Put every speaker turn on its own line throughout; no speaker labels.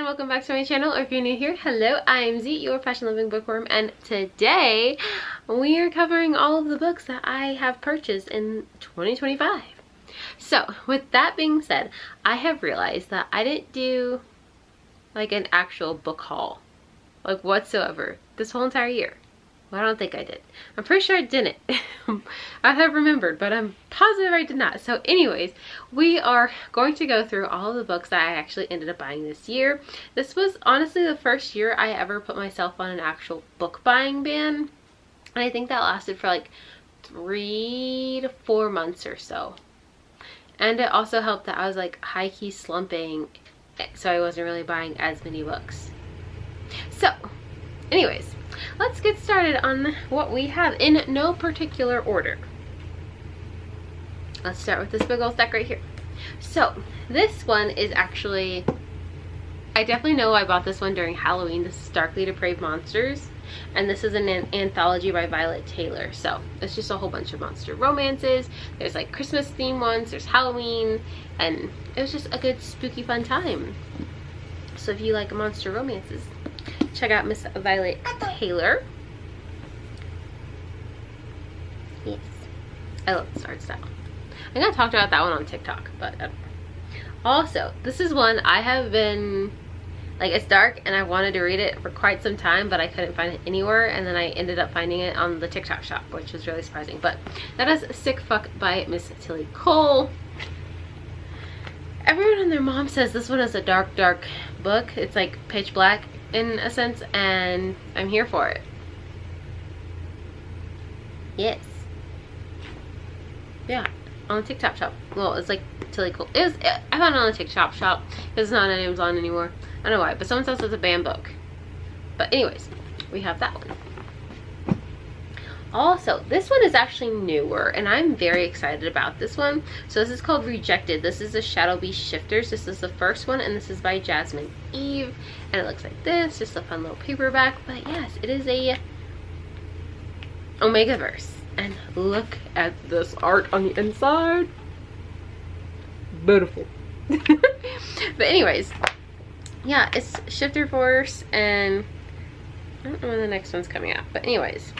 welcome back to my channel, or if you're new here, hello, I am Z, your fashion loving bookworm, and today we are covering all of the books that I have purchased in 2025. So with that being said, I have realized that I didn't do like an actual book haul like whatsoever this whole entire year. Well, I don't think I did. I'm pretty sure I didn't. I have remembered, but I'm positive I did not. So anyways, we are going to go through all of the books that I actually ended up buying this year. This was honestly the first year I ever put myself on an actual book buying ban. And I think that lasted for like 3 to 4 months or so. And it also helped that I was like high-key slumping, so I wasn't really buying as many books. So anyways, let's get started on what we have in no particular order. Let's start with this big old stack right here. So this one is actually, I definitely know I bought this one during Halloween. This is Darkly Depraved Monsters, and this is an anthology by Violet Taylor. So it's just a whole bunch of monster romances. There's like Christmas themed ones, there's Halloween, and it was just a good spooky fun time. So if you like monster romances, check out Miss Violet Taylor. Yes, I love this art style. I'm gonna talk about that one on TikTok, but also this is one I have been like, it's dark and I wanted to read it for quite some time, but I couldn't find it anywhere, and then I ended up finding it on the TikTok shop, which was really surprising. But that is Sick Fuck by Miss Tilly Cole. Everyone and their mom says this one is a dark book. It's like pitch black in a sense, and I'm here for it. Yes. Yeah, on the TikTok shop. Well, it's like Tilly Cole. I found it on the TikTok shop because it's not on Amazon anymore. I don't know why, but someone says it's a banned book. But anyways, we have that one. Also, this one is actually newer, and I'm very excited about this one. So this is called Rejected. This is the Shadow Beast Shifters. This is the first one, and this is by Jasmine Eve. And it looks like this, just a fun little paperback. But yes, it is a Omegaverse. And look at this art on the inside. Beautiful. But anyways, yeah, it's Shifter Force, and I don't know when the next one's coming out. But anyways,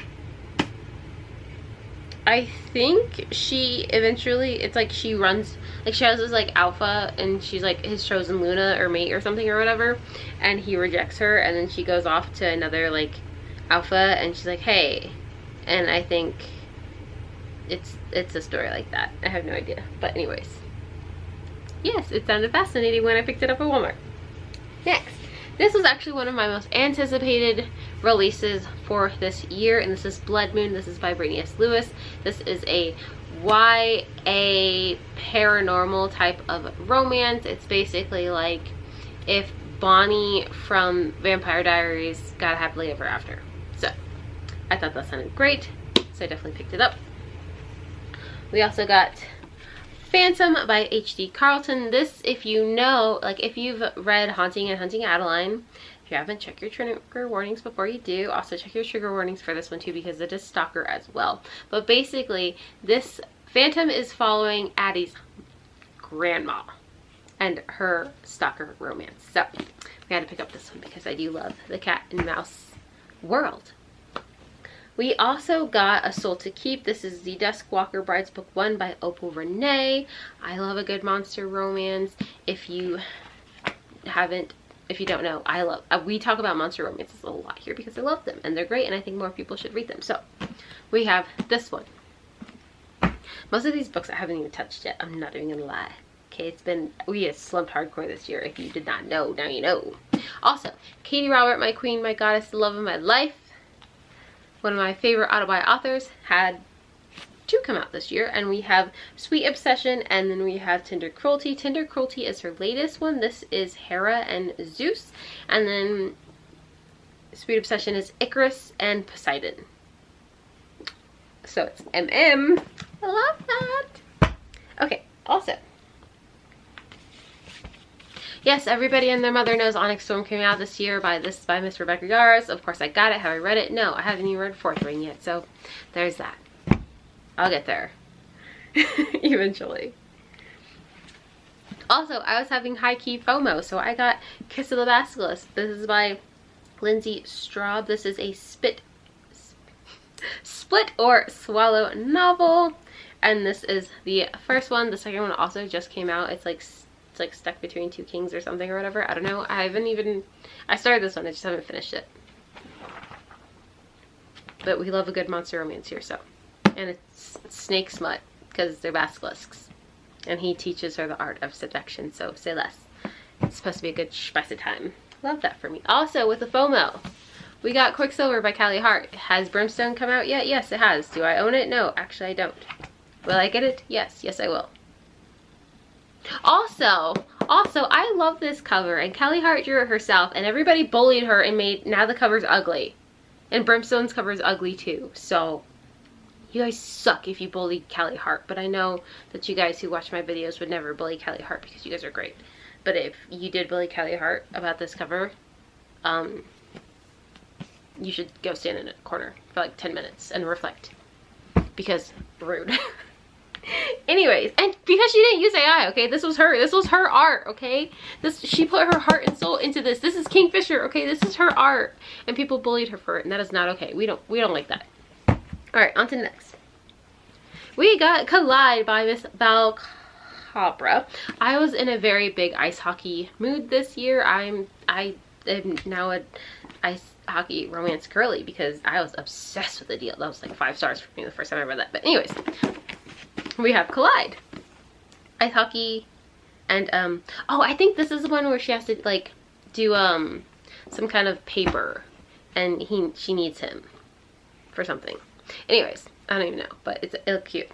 I think she eventually, it's like she runs, like she has this like alpha, and she's like his chosen Luna or mate or something or whatever, and he rejects her, and then she goes off to another like alpha, and she's like, hey. And I think it's a story like that. I have no idea, but anyways, yes, it sounded fascinating when I picked it up at Walmart. Next, this was actually one of my most anticipated releases for this year, and this is Blood Moon. This is by Brittany S. Lewis. This is a YA paranormal type of romance. It's basically like if Bonnie from Vampire Diaries got a happily ever after. So I thought that sounded great, so I definitely picked it up. We also got Phantom by H.D. Carlton. This, if you know, like if you've read Haunting and Hunting Adeline, if you haven't, check your trigger warnings before you do. Also check your trigger warnings for this one too, because it is stalker as well. But basically, this Phantom is following Addie's grandma and her stalker romance. So we had to pick up this one because I do love the cat and mouse world. We also got A Soul to Keep. This is The Dusk Walker Brides Book 1 by Opal Renee. I love a good monster romance. If you don't know, I love, we talk about monster romances a lot here because I love them and they're great, and I think more people should read them. So we have this one. Most of these books I haven't even touched yet, I'm not even gonna lie. Okay, we have slumped hardcore this year. If you did not know, now you know. Also, Katie Robert, My Queen, My Goddess, The Love of My Life. One of my favorite autobi authors, had 2 come out this year, and we have Sweet Obsession, and then we have Tender Cruelty. Tender Cruelty is her latest one. This is Hera and Zeus, and then Sweet Obsession is Icarus and Poseidon. So it's MM. I love that. Okay, also, yes, everybody and their mother knows Onyx Storm came out this year by Miss Rebecca Yarros. Of course I got it. Have I read it? No, I haven't even read 4th Ring yet, so there's that. I'll get there eventually. Also, I was having high-key FOMO, so I got Kiss of the Basilisk. This is by Lindsay Straub. This is a split or swallow novel, and this is the first one. The second one also just came out. It's like stuck between two kings or something or whatever. I don't know. I started this one, I just haven't finished it. But we love a good monster romance here, so. And it's snake smut, because they're basilisks. And he teaches her the art of seduction, so say less. It's supposed to be a good spicy time. Love that for me. Also, with the FOMO, we got Quicksilver by Callie Hart. Has Brimstone come out yet? Yes, it has. Do I own it? No, actually I don't. Will I get it? Yes. Yes, I will. Also, I love this cover, and Callie Hart drew it herself, and everybody bullied her and now the cover's ugly. And Brimstone's cover is ugly too, so you guys suck if you bullied Callie Hart, but I know that you guys who watch my videos would never bully Callie Hart because you guys are great. But if you did bully Callie Hart about this cover, you should go stand in a corner for like 10 minutes and reflect, because rude. Anyways, and because she didn't use AI, okay? This was her art, okay? She put her heart and soul into this. This is Kingfisher, okay? This is her art, and people bullied her for it, and that is not okay. We don't like that. All right, on to the next. We got Collide by Miss Val Cabra. I was in a very big ice hockey mood this year. I am now a ice hockey romance girly because I was obsessed with the deal. That was like 5 stars for me the first time I read that. But anyways, we have Collide, ice hockey, and oh, I think this is the one where she has to like do some kind of paper, and she needs him for something. Anyways, I don't even know, but it's cute.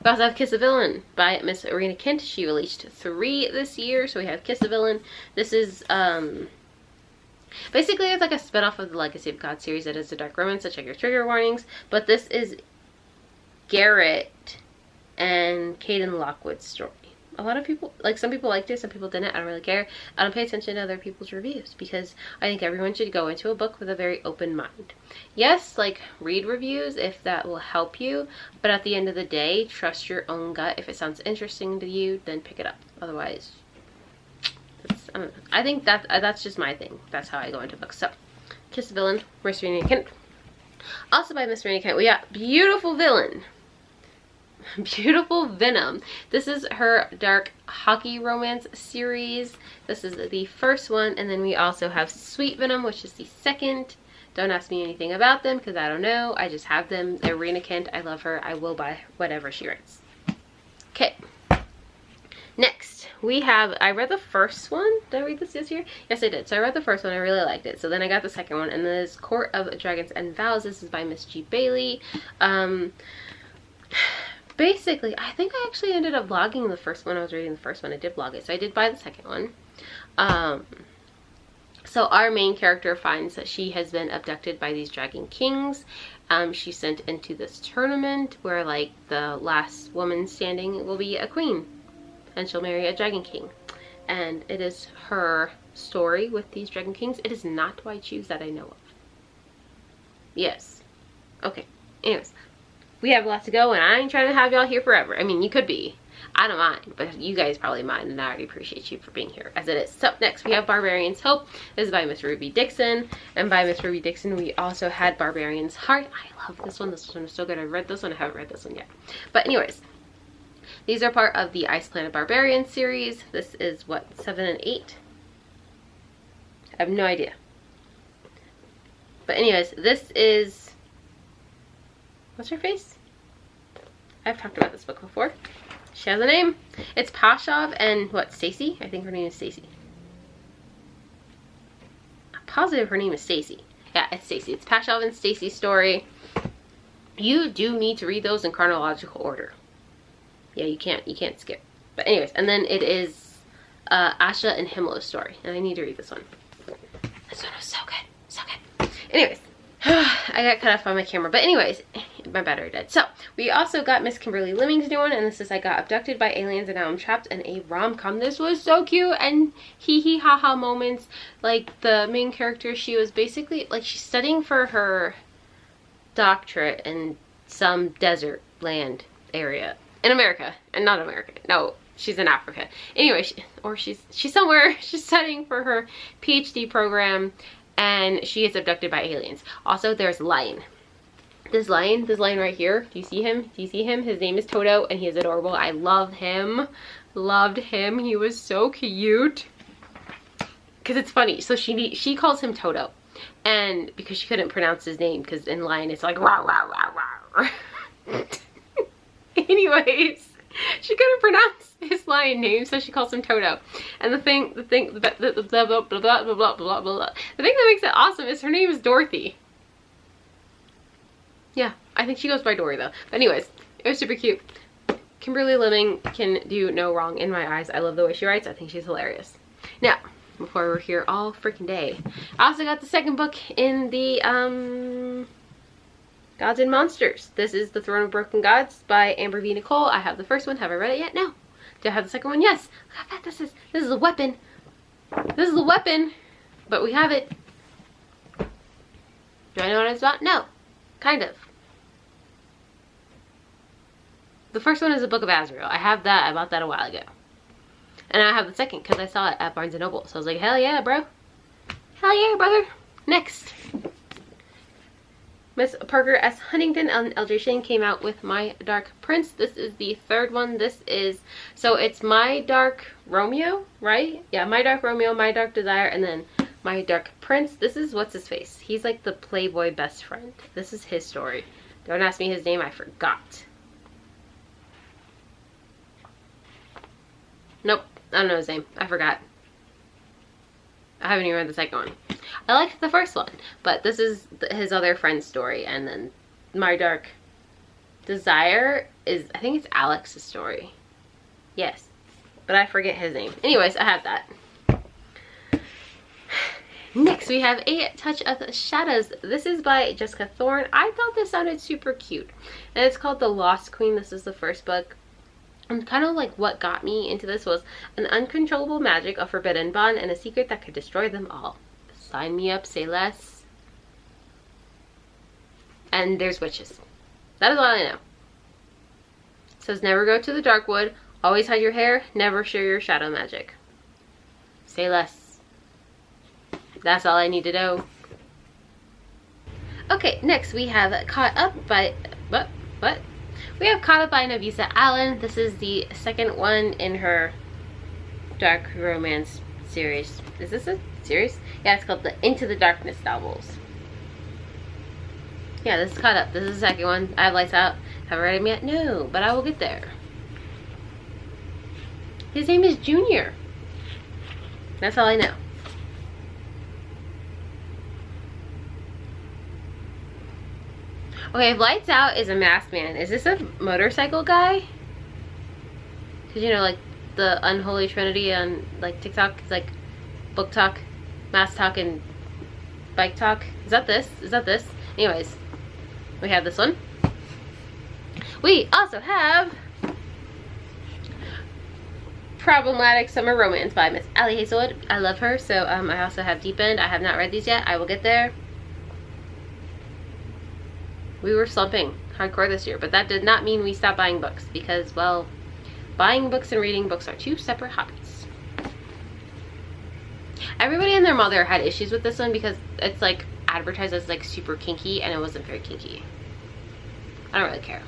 We also have Kiss the Villain by Miss Irina Kent. She released 3 this year, so we have Kiss the Villain. This is basically it's like a spinoff of the Legacy of God series that is a dark romance, so check your trigger warnings. But this is Garrett and Caden Lockwood's story. A lot of people, like some people liked it, some people didn't. I don't really care. I don't pay attention to other people's reviews because I think everyone should go into a book with a very open mind. Yes, like read reviews if that will help you, but at the end of the day, trust your own gut. If it sounds interesting to you, then pick it up. Otherwise, I don't know. I think that's just my thing. That's how I go into books. So, Kiss the Villain, Miss Irina Kent. Also by Miss Irina Kent, we got Beautiful Villain. Beautiful Venom. This is her dark hockey romance series. This is the first one, and then we also have Sweet Venom, which is the second. Don't ask me anything about them because I don't know. I just have them. Irina Kent, I love her. I will buy whatever she writes. Okay. Next, we have, I read the first one. Did I read this year? Yes, I did. So I read the first one. I really liked it. So then I got the second one, and this is Court of Dragons and Vows. This is by Miss G. Bailey. Basically, I think I actually ended up vlogging the first one. I was reading the first one. I did vlog it. So I did buy the second one. So our main character finds that she has been abducted by these dragon kings. She's sent into this tournament where like the last woman standing will be a queen. And she'll marry a dragon king. And it is her story with these dragon kings. It is not who I choose that I know of. Yes. Okay. Anyways. We have a lot to go, and I ain't trying to have y'all here forever. I mean, you could be. I don't mind, but you guys probably mind, and I already appreciate you for being here, as it is. So, next we have Barbarian's Hope. This is by Miss Ruby Dixon, and by Miss Ruby Dixon, we also had Barbarian's Heart. I love this one. This one is so good. I read this one. I haven't read this one yet. But anyways, these are part of the Ice Planet Barbarian series. This is, what, 7 and 8? I have no idea. But anyways, this is... What's her face? I've talked about this book before. She has a name. It's Pashov and what, Stacy? I think her name is Stacy. I'm positive her name is Stacy. Yeah, it's Stacy. It's Pashov and Stacy's story. You do need to read those in chronological order. Yeah, you can't skip. But anyways, and then it is Asha and Himlo's story. And I need to read this one. This one was so good. So good. Anyways. I got cut off by my camera, but anyways, my battery died. So we also got Miss Kimberly Lemming's new one, and this is I got abducted by aliens and now I'm trapped in a rom-com. This was so cute and hee hee ha ha moments. Like the main character, she was basically like she's studying for her doctorate in some desert land area in America, and not America. No, she's in Africa. Anyway, she's somewhere. She's studying for her PhD program, and she gets abducted by aliens. Also, there's Lion. This lion right here. Do you see him? Do you see him? His name is Toto, and he is adorable. I love him. Loved him. He was so cute. Because it's funny. So she calls him Toto, and because she couldn't pronounce his name, because in Lion it's like rah rah rah rah. Anyways, she couldn't pronounce his lion name, so she calls him Toto. And the thing that makes it awesome is her name is Dorothy. Yeah, I think she goes by Dory though. But anyways, it was super cute. Kimberly Lemming can do no wrong in my eyes. I love the way she writes. I think she's hilarious. Now, before we're here all freaking day, I also got the second book in the Gods and Monsters. This is The Throne of Broken Gods by Amber V. Nicole. I have the first one. Have I read it yet? No. Do I have the second one? Yes. Look how fat this is. This is a weapon. This is a weapon. But we have it. Do I know what it's about? No. Kind of. The first one is a Book of Azrael. I have that. I bought that a while ago. And I have the second because I saw it at Barnes & Noble. So I was like, hell yeah, bro. Hell yeah, brother. Next. Miss Parker S. Huntington and L.J. Shane came out with My Dark Prince. This is the third one. This is, so it's My Dark Romeo, right? Yeah, My Dark Romeo, My Dark Desire, and then My Dark Prince. This is, what's his face? He's like the Playboy best friend. This is his story. Don't ask me his name, I forgot. Nope, I don't know his name. I forgot. I haven't even read the second one. I liked the first one, but this is his other friend's story, and then My Dark Desire is, I think it's Alex's story. Yes, but I forget his name. Anyways, I have that. Next, we have A Touch of Shadows. This is by Jessica Thorne. I thought this sounded super cute, and it's called The Lost Queen. This is the first book. And kind of like what got me into this was an uncontrollable magic, a forbidden bond, and a secret that could destroy them all. Sign me up, say less. And there's witches. That is all I know. It says never go to the dark wood, always hide your hair, never share your shadow magic. Say less. That's all I need to know. Okay, next we have Caught Up by, what? We have Caught Up by Nafisa Allen. This is the second one in her dark romance series. Is this a series? Yeah, it's called the Into the Darkness novels. Yeah, this is Caught Up. This is the second one. I have Lights Out. Have I read him yet? No, but I will get there. His name is Junior. That's all I know. Okay, if Lights Out is a masked man, is this a motorcycle guy? Because, you know, like, the unholy trinity on, like, TikTok is, like, book talk, mask talk, and bike talk. Is that this? Is that this? Anyways, we have this one. We also have Problematic Summer Romance by Miss Allie Hazelwood. I love her, so I also have Deep End. I have not read these yet. I will get there. We were slumping hardcore this year, but that did not mean we stopped buying books because, well, buying books and reading books are two separate hobbies. Everybody and their mother had issues with this one because it's like advertised as like super kinky, and it wasn't very kinky. I don't really care.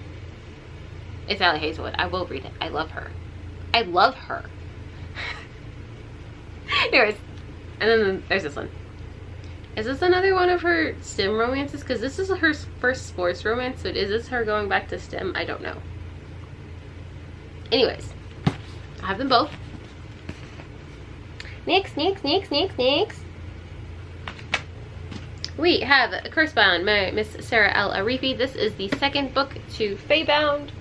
It's Allie Hazelwood. I will read it. I love her. I love her. Anyways, and then there's this one. Is this another one of her STEM romances? Because this is her first sports romance, so is this her going back to STEM? I don't know. Anyways, I have them both. Next. We have Cursebound by Miss Sarah L. Arifi. This is the second book to Feybound.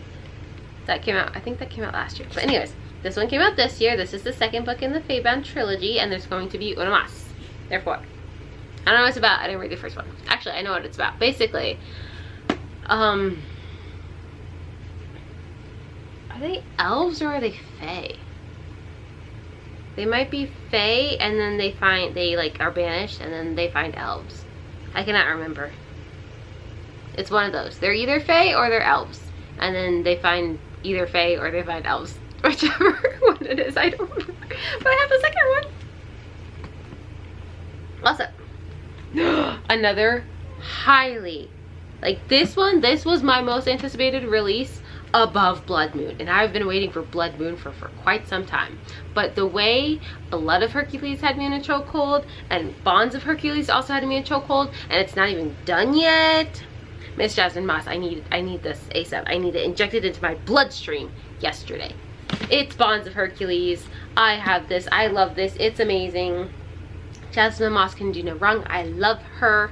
That came out, I think that came out last year. But anyways, this one came out this year. This is the second book in the Feybound trilogy, and there's going to be una más. Therefore, I don't know what it's about. I didn't read the first one. Actually, I know what it's about. Basically, are they elves or are they fae? They might be fae, and then they like are banished, and then they find elves. I cannot remember. It's one of those. They're either fae or they're elves, and then they find either fae or they find elves. whichever one it is, I don't remember. But I have the second one. Also, another highly, like this was my most anticipated release above Blood Moon, and I've been waiting for Blood Moon for quite some time. But the way Blood of Hercules had me in a chokehold, and Bonds of Hercules also had me in a chokehold, and it's not even done yet. Miss Jasmine Moss, I need this ASAP. I need it injected into my bloodstream yesterday. It's Bonds of Hercules. I have this. I love this. It's amazing. Jasmine Moss can do no wrong. I love her.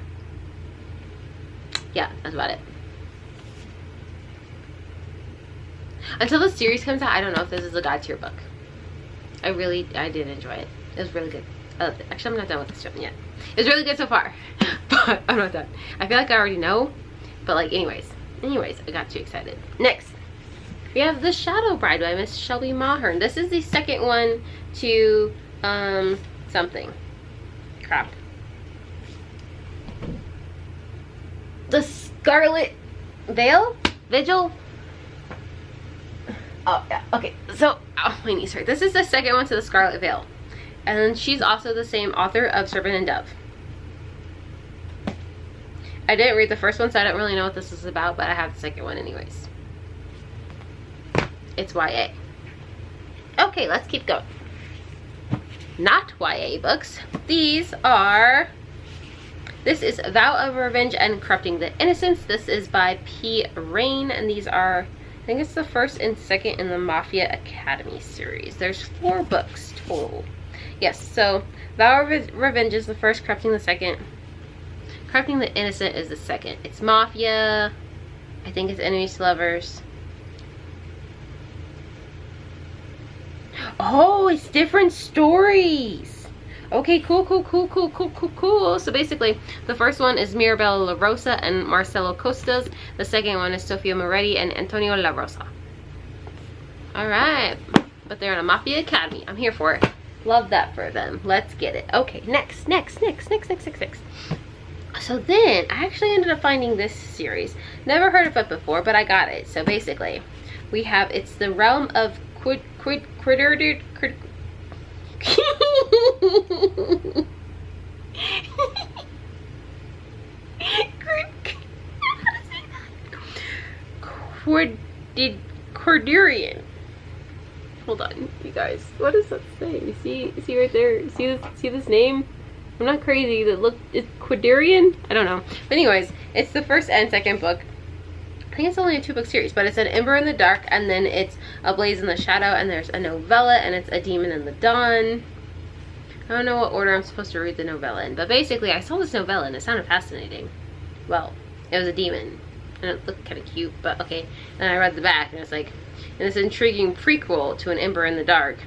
Yeah, that's about it. Until the series comes out, I don't know if this is a God tier book. I did enjoy it. It was really good. Actually, I'm not done with this one yet. It was really good so far, but I'm not done. I feel like I already know, but like, anyways, I got too excited. Next, we have The Shadow Bride by Miss Shelby Mahern. This is the second one to, something. Crap. The Scarlet Vigil? Oh, yeah, okay, so, oh, my knees hurt. This is the second one to the Scarlet Veil. And then she's also the same author of Serpent and Dove. I didn't read the first one, so I don't really know what this is about, but I have the second one anyways. It's YA. Okay, let's keep going. Not YA books. This is Vow of Revenge and Corrupting the Innocents. This is by P. Rain, and these are, I think it's the first and second in the Mafia Academy series. There's 4 books total. Yes, so Vow of Revenge is the first, Corrupting the second. Corrupting the Innocent is the second. It's Mafia. I think it's Enemies to Lovers. Oh, it's different stories. Okay, cool. So basically, the first one is Mirabella La Rosa and Marcelo Costas. The second one is Sofia Moretti and Antonio La Rosa. Alright. But they're in a Mafia Academy. I'm here for it. Love that for them. Let's get it. Okay, next. So then, I actually ended up finding this series. Never heard of it before, but I got it. So basically, we have, it's the Realm of Cordurian. Hold on, you guys. What does that say? See right there? See this name? I'm not crazy. It's Quidarian? I don't know. But anyways, it's the first and second book. I think it's only a 2-book series, but it's an Ember in the Dark, and then it's A Blaze in the Shadow, and there's a novella, and it's A Demon in the Dawn. I don't know what order I'm supposed to read the novella in, but basically I saw this novella and it sounded fascinating. Well, it was a demon, and it looked kind of cute, but okay. And I read the back, and it's like, in this intriguing prequel to An Ember in the Dark,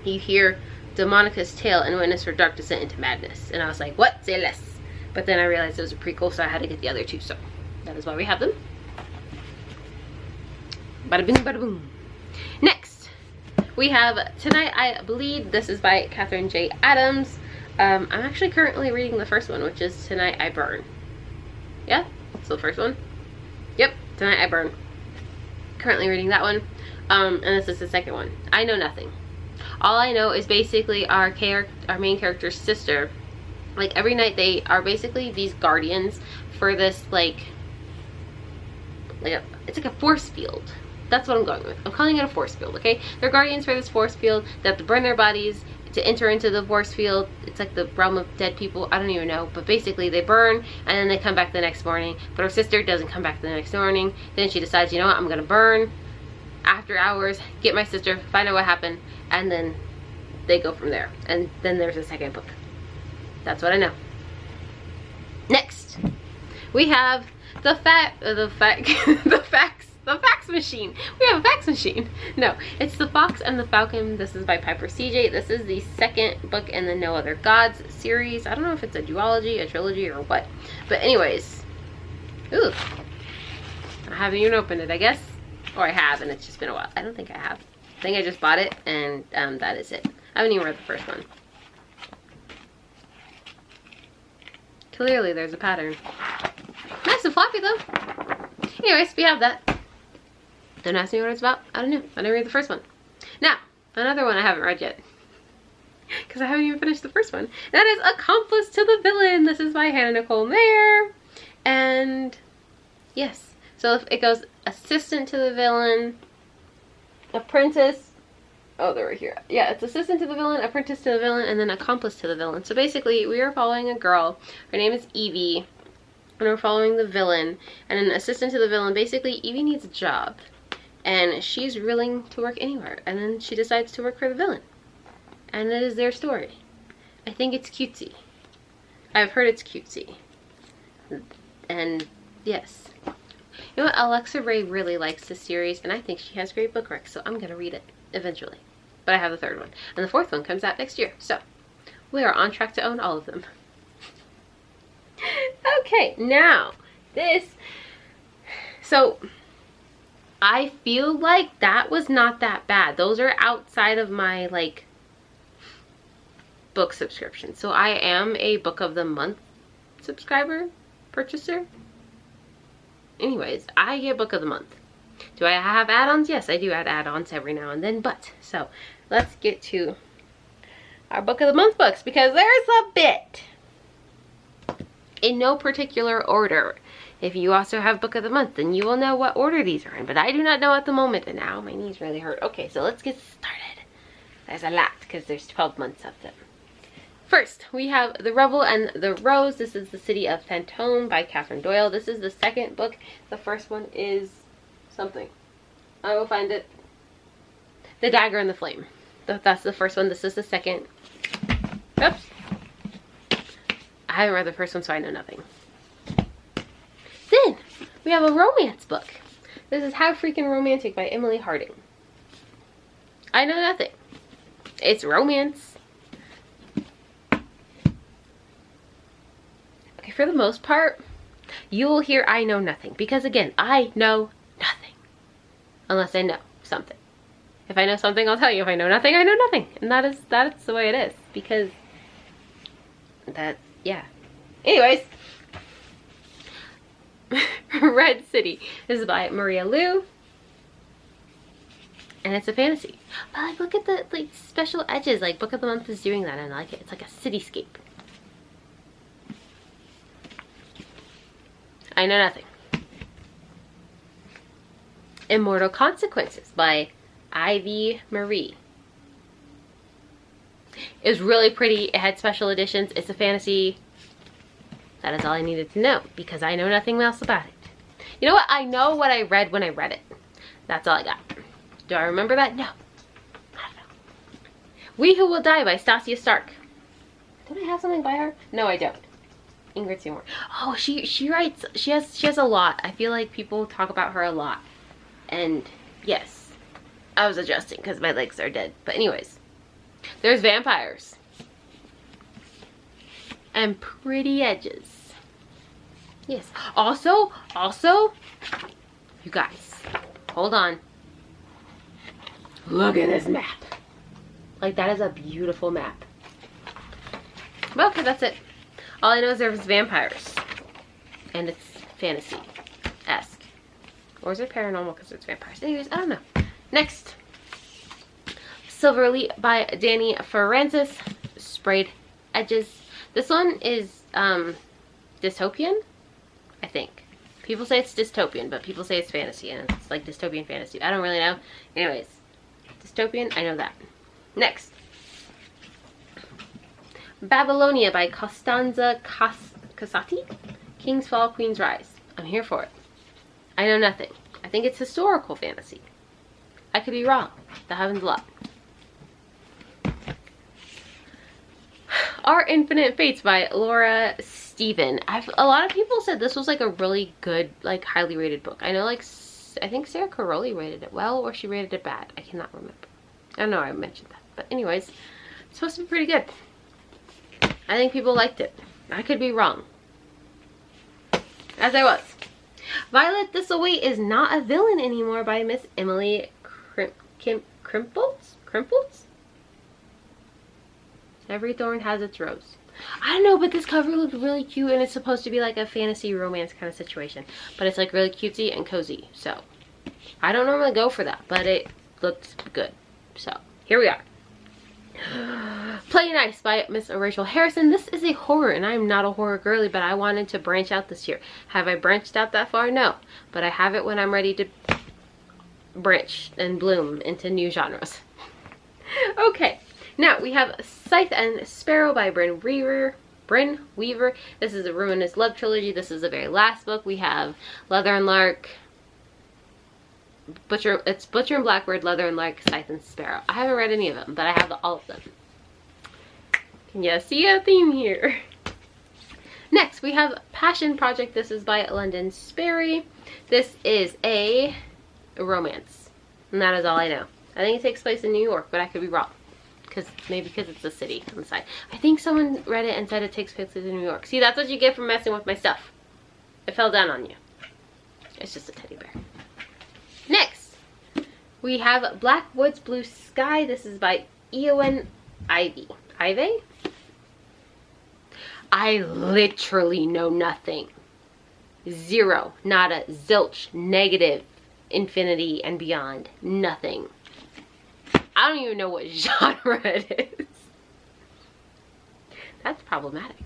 you hear Demonica's tale and witness her dark descent into madness. And I was like, what? Say less. But then I realized it was a prequel, so I had to get the other 2, so that is why we have them. Bada bing, bada boom. Next, we have Tonight I Bleed. This is by Catherine J. Adams. I'm actually currently reading the first one, which is Tonight I Burn. Yeah, it's the first one. Yep, Tonight I Burn. Currently reading that one. And this is the second one. I know nothing. All I know is basically our main character's sister. Like, every night they are basically these guardians for this, it's like a force field. That's what I'm going with. I'm calling it a force field, okay? They're guardians for this force field. They have to burn their bodies to enter into the force field. It's like the realm of dead people. I don't even know. But basically, they burn, and then they come back the next morning. But her sister doesn't come back the next morning. Then she decides, you know what? I'm going to burn after hours, get my sister, find out what happened, and then they go from there. And then there's a second book. That's what I know. Next, we have the fax machine. We have a fax machine. No, it's The Fox and the Falcon. This is by Piper CJ. This is the second book in the No Other Gods series. I don't know if it's a duology, a trilogy, or what. But anyways, ooh, I haven't even opened it, I guess. Or I have, and it's just been a while. I don't think I have. I think I just bought it, and that is it. I haven't even read the first one. Clearly, there's a pattern. Nice and floppy, though. Anyways, we have that. Don't ask me what it's about. I don't know. I didn't read the first one. Now, another one I haven't read yet, because I haven't even finished the first one. That is Accomplice to the Villain. This is by Hannah Nicole Mayer. And yes, so it goes assistant to the villain, apprentice. Oh, they're right here. Yeah, it's assistant to the villain, apprentice to the villain, and then accomplice to the villain. So basically, we are following a girl. Her name is Evie. And we're following the villain. And an assistant to the villain. Basically, Evie needs a job. And she's willing to work anywhere. And then she decides to work for the villain. And that is their story. I think it's cutesy. I've heard it's cutesy. And yes. You know what? Alexa Ray really likes this series. And I think she has great book recs. So I'm going to read it eventually. But I have the third one. And the fourth one comes out next year. So we are on track to own all of them. Okay, now this. So I feel like that was not that bad. Those are outside of my like book subscription. So I am a book of the month subscriber, purchaser. Anyways, I get book of the month. Do I have add-ons? Yes, I do add add-ons every now and then. But so let's get to our book of the month books, because there's a bit. In no particular order. If you also have book of the month, then you will know what order these are in. But I do not know at the moment, and now my knees really hurt. Okay, so let's get started. There's a lot, because there's 12 months of them. First, we have The Rebel and the Rose. This is The City of Fantôme by Catherine Doyle. This is the second book. The first one is something. I will find it. The Dagger and the Flame. That's the first one. This is the second. Oops. I haven't read the first one, so I know nothing. Then, we have a romance book. This is How Freaking Romantic by Emily Harding. I know nothing. It's romance. Okay, for the most part, you will hear I know nothing. Because again, I know nothing. Unless I know something. If I know something, I'll tell you. If I know nothing, I know nothing. And that's the way it is. Because that, yeah. Anyways. Red City. This is by Maria Liu. And it's a fantasy. But like, look at the like special edges. Like, Book of the Month is doing that, and I like it. It's like a cityscape. I know nothing. Immortal Consequences by Ivy Marie. It was really pretty. It had special editions. It's a fantasy. That is all I needed to know, because I know nothing else about it. You know what? I know what I read when I read it. That's all I got. Do I remember that? No. I don't know. We Who Will Die by Stasia Stark. Don't I have something by her? No, I don't. Ingrid Seymour. Oh, she writes. She has a lot. I feel like people talk about her a lot. And yes, I was adjusting because my legs are dead. But anyways, there's vampires. And pretty edges. Yes. Also, you guys, hold on. Look at this map. Like, that is a beautiful map. But okay, that's it. All I know is there's vampires. And it's fantasy-esque. Or is it paranormal because it's vampires? Anyways, I don't know. Next. Silver Elite by Danny Francis. Sprayed edges. This one is dystopian, I think. People say it's dystopian, but people say it's fantasy, and it's like dystopian fantasy. I don't really know. Anyways, dystopian, I know that. Next. Babylonia by Costanza Casati. King's Fall, Queen's Rise. I'm here for it. I know nothing. I think it's historical fantasy. I could be wrong. That happens a lot. Our Infinite Fates by Laura Steven. A lot of people said this was like a really good, like highly rated book. I know, like, I think Sarah Caroli rated it well, or she rated it bad. I cannot remember. I don't know, I mentioned that. But anyways, it's supposed to be pretty good. I think people liked it. I could be wrong. As I was. Violet Thistleway is Not a Villain Anymore by Miss Emily Krimples? Every thorn has its rose. I don't know, but this cover looked really cute, and it's supposed to be like a fantasy romance kind of situation. But it's like really cutesy and cozy, so I don't normally go for that, but it looked good. So here we are. Play Nice by Miss Rachel Harrison. This is a horror, and I'm not a horror girly, but I wanted to branch out this year. Have I branched out that far? No, but I have it when I'm ready to branch and bloom into new genres. Okay, now we have Scythe and Sparrow by Bryn Weaver. This is a Ruinous Love trilogy. This is the very last book. We have Leather and Lark, Butcher and Blackbird, Leather and Lark, Scythe and Sparrow. I haven't read any of them, but I have all of them. Can you see a theme here? Next, we have Passion Project. This is by London Sperry. This is a romance, and that is all I know. I think it takes place in New York, but I could be wrong. Maybe because it's a city on the side. I think someone read it and said it takes place in New York. See, that's what you get for messing with my stuff. It fell down on you. It's just a teddy bear. Next, we have Black Woods Blue Sky. This is by Eowyn Ivey. I literally know nothing. Zero, nada, zilch, negative, infinity, and beyond. Nothing. I don't even know what genre it is. That's problematic.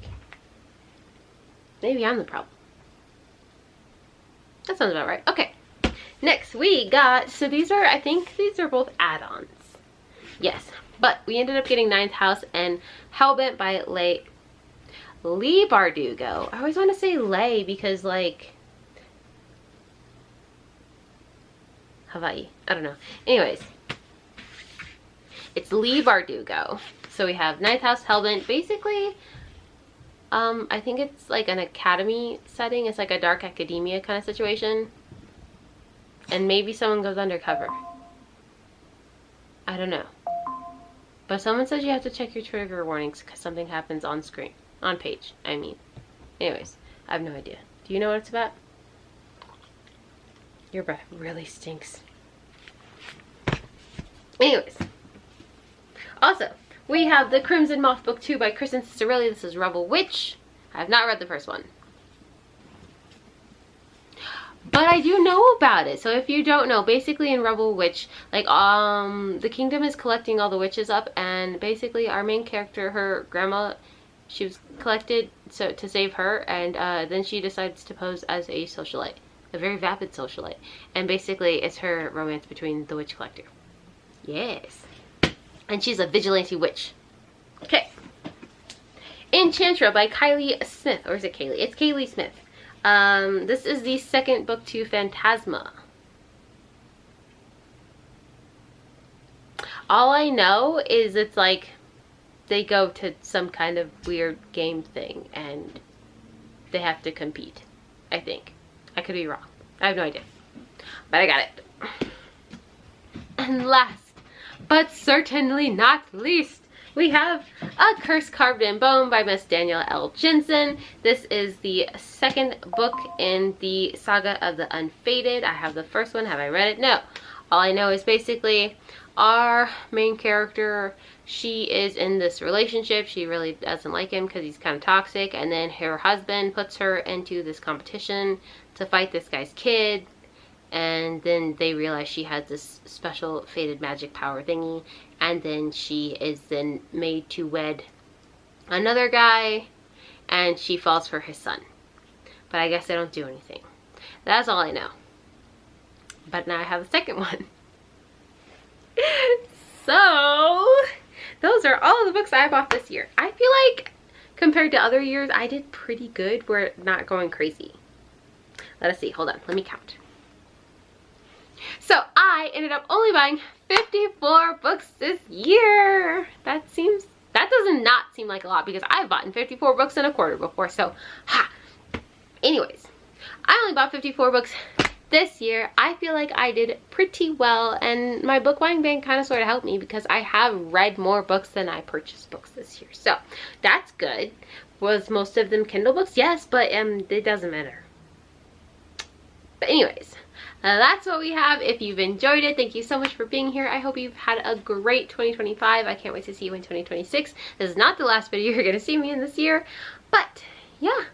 Maybe I'm the problem. That sounds about right. Okay. Next we got, so I think these are both add-ons. Yes, but we ended up getting Ninth House and Hellbent by Leigh Bardugo. I always want to say Leigh because, like, Hawaii. I don't know. Anyways, it's Leigh Bardugo. So we have Ninth House, Hellbent. Basically, I think it's like an academy setting. It's like a dark academia kind of situation. And maybe someone goes undercover. I don't know. But someone says you have to check your trigger warnings because something happens on screen. On page, I mean. Anyways, I have no idea. Do you know what it's about? Your breath really stinks. Anyways. Also, we have The Crimson Moth Book 2 by Kristen Cirilli. This is Rebel Witch. I have not read the first one. But I do know about it. So if you don't know, basically in Rebel Witch, like, the kingdom is collecting all the witches up, and basically our main character, her grandma, she was collected to save her, and then she decides to pose as a socialite, a very vapid socialite. And basically it's her romance between the witch collector. Yes. And she's a vigilante witch. Okay. Enchantra by Kylie Smith. Or is it Kaylee? It's Kaylee Smith. This is the second book to Phantasma. All I know is it's like they go to some kind of weird game thing and they have to compete, I think. I could be wrong. I have no idea. But I got it. And last, but certainly not least, we have A Curse Carved in Bone by Miss Danielle L. Jensen. This is the second book in the saga of the Unfated. I have the first one. Have I read it? No. All I know is basically our main character, she is in this relationship. She really doesn't like him because he's kind of toxic. And then her husband puts her into this competition to fight this guy's kid. And then they realize she has this special fated magic power thingy. And then she is then made to wed another guy. And she falls for his son. But I guess they don't do anything. That's all I know. But now I have a second one. So, those are all of the books I bought this year. I feel like, compared to other years, I did pretty good. We're not going crazy. Let us see. Hold on. Let me count. So, I ended up only buying 54 books this year. That does not seem like a lot because I've bought 54 books in a quarter before. So, ha! Anyways, I only bought 54 books this year. I feel like I did pretty well, and my book buying ban kind of sort of helped me because I have read more books than I purchased books this year. So, that's good. Was most of them Kindle books? Yes, but it doesn't matter. But anyways, that's what we have. If you've enjoyed it, thank you so much for being here. I hope you've had a great 2025. I can't wait to see you in 2026. This is not the last video you're going to see me in this year. But, yeah.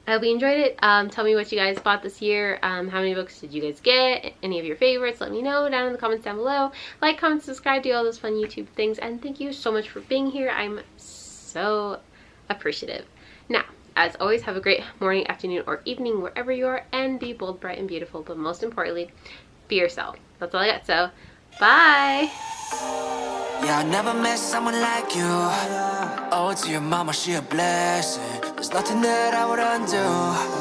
I hope you enjoyed it. Tell me what you guys bought this year. How many books did you guys get? Any of your favorites? Let me know down in the comments down below. Like, comment, subscribe, do all those fun YouTube things. And thank you so much for being here. I'm so appreciative. Now, as always, have a great morning, afternoon, or evening wherever you are. And be bold, bright, and beautiful. But most importantly, be yourself. That's all I got. So, bye!
Yeah, I never met someone like you. Oh, to your mama, she a blessing. There's nothing that I would undo.